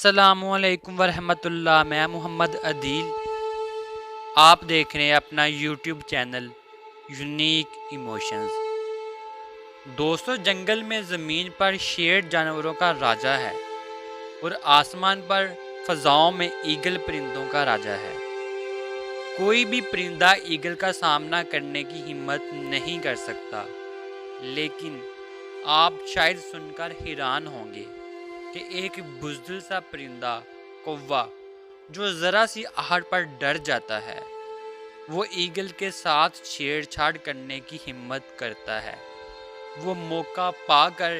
السلام علیکم ورحمۃ اللہ۔ میں محمد عدیل، آپ دیکھ رہے ہیں اپنا یوٹیوب چینل یونیک ایموشنز۔ دوستو، جنگل میں زمین پر شیر جانوروں کا راجا ہے اور آسمان پر فضاؤں میں ایگل پرندوں کا راجا ہے۔ کوئی بھی پرندہ ایگل کا سامنا کرنے کی ہمت نہیں کر سکتا، لیکن آپ شاید سن کر حیران ہوں گے کہ ایک بزدل سا پرندہ کووا جو ذرا سی آہٹ پر ڈر جاتا ہے، وہ ایگل کے ساتھ چھیڑ چھاڑ کرنے کی ہمت کرتا ہے۔ وہ موقع پا کر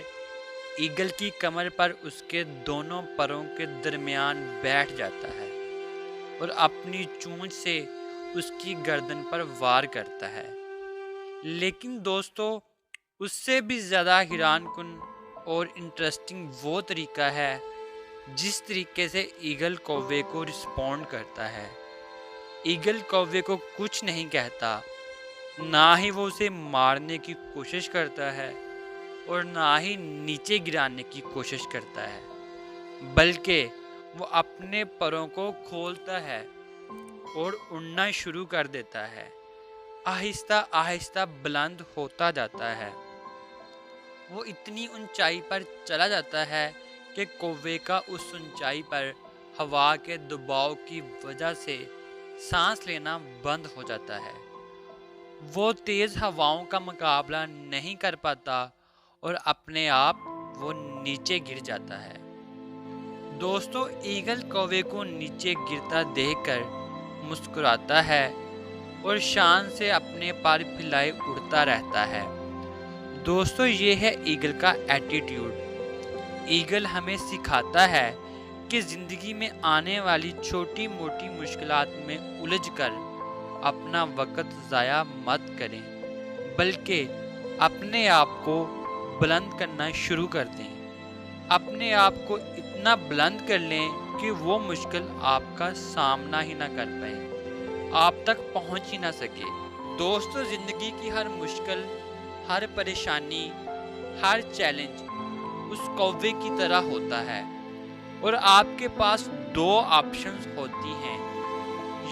ایگل کی کمر پر اس کے دونوں پروں کے درمیان بیٹھ جاتا ہے اور اپنی چونچ سے اس کی گردن پر وار کرتا ہے۔ لیکن دوستو، اس سے بھی زیادہ حیران کن اور انٹرسٹنگ وہ طریقہ ہے جس طریقے سے ایگل کوے کو رسپونڈ کرتا ہے۔ ایگل کوے کو کچھ نہیں کہتا، نہ ہی وہ اسے مارنے کی کوشش کرتا ہے اور نہ ہی نیچے گرانے کی کوشش کرتا ہے، بلکہ وہ اپنے پروں کو کھولتا ہے اور اڑنا شروع کر دیتا ہے۔ آہستہ آہستہ بلند ہوتا جاتا ہے۔ وہ اتنی اونچائی پر چلا جاتا ہے کہ کوے کا اس اونچائی پر ہوا کے دباؤ کی وجہ سے سانس لینا بند ہو جاتا ہے۔ وہ تیز ہواؤں کا مقابلہ نہیں کر پاتا اور اپنے آپ وہ نیچے گر جاتا ہے۔ دوستو، ایگل کوے کو نیچے گرتا دیکھ کر مسکراتا ہے اور شان سے اپنے پر پھیلائے اڑتا رہتا ہے۔ دوستو، یہ ہے ایگل کا ایٹیٹیوڈ۔ ایگل ہمیں سکھاتا ہے کہ زندگی میں آنے والی چھوٹی موٹی مشکلات میں الجھ کر اپنا وقت ضائع مت کریں، بلکہ اپنے آپ کو بلند کرنا شروع کر دیں۔ اپنے آپ کو اتنا بلند کر لیں کہ وہ مشکل آپ کا سامنا ہی نہ کر پائے، آپ تک پہنچ ہی نہ سکے۔ دوستو، زندگی کی ہر مشکل، ہر پریشانی، ہر چیلنج اس کوے کی طرح ہوتا ہے اور آپ کے پاس دو آپشنز ہوتی ہیں۔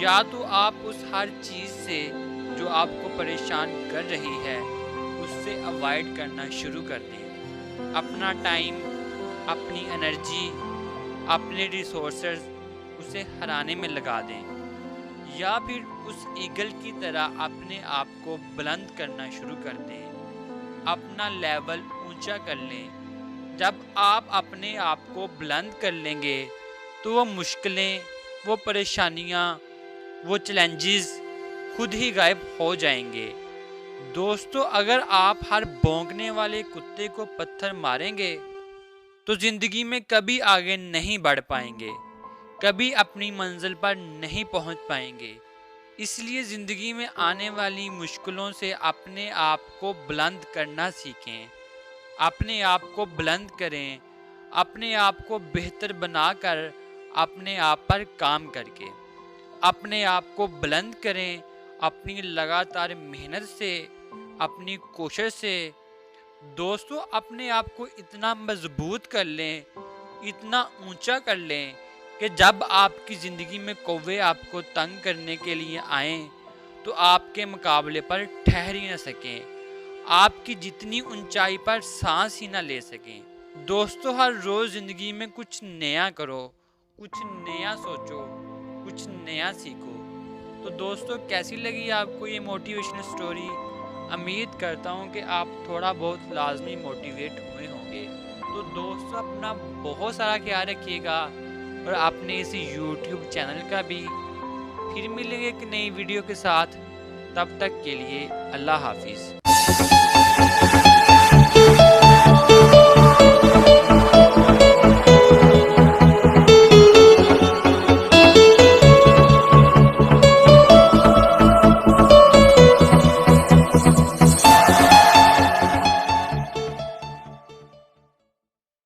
یا تو آپ اس ہر چیز سے جو آپ کو پریشان کر رہی ہے اس سے اوائڈ کرنا شروع کر دیں، اپنا ٹائم، اپنی انرجی، اپنے ریسورسز اسے ہرانے میں لگا دیں، یا پھر اس ایگل کی طرح اپنے آپ کو بلند کرنا شروع کر دیں، اپنا لیول اونچا کر لیں۔ جب آپ اپنے آپ کو بلند کر لیں گے تو وہ مشکلیں، وہ پریشانیاں، وہ چیلنجز خود ہی غائب ہو جائیں گے۔ دوستو، اگر آپ ہر بھونکنے والے کتے کو پتھر ماریں گے تو زندگی میں کبھی آگے نہیں بڑھ پائیں گے، کبھی اپنی منزل پر نہیں پہنچ پائیں گے۔ اس لیے زندگی میں آنے والی مشکلوں سے اپنے آپ کو بلند کرنا سیکھیں، اپنے آپ کو بلند کریں، اپنے آپ کو بہتر بنا کر اپنے آپ پر کام کر کے اپنے آپ کو بلند کریں، اپنی لگاتار محنت سے، اپنی کوشش سے۔ دوستو، اپنے آپ کو اتنا مضبوط کر لیں، اتنا اونچا کر لیں کہ جب آپ کی زندگی میں کوے آپ کو تنگ کرنے کے لیے آئیں تو آپ کے مقابلے پر ٹھہر ہی نہ سکیں، آپ کی جتنی اونچائی پر سانس ہی نہ لے سکیں۔ دوستو، ہر روز زندگی میں کچھ نیا کرو، کچھ نیا سوچو، کچھ نیا سیکھو۔ تو دوستو، کیسی لگی آپ کو یہ موٹیویشنل سٹوری؟ امید کرتا ہوں کہ آپ تھوڑا بہت لازمی موٹیویٹ ہوئے ہوں گے۔ تو دوستو، اپنا بہت سارا خیال رکھیے گا اور اپنے اس یوٹیوب چینل کا بھی۔ پھر ملیں گے ایک نئی ویڈیو کے ساتھ، تب تک کے لیے اللہ حافظ۔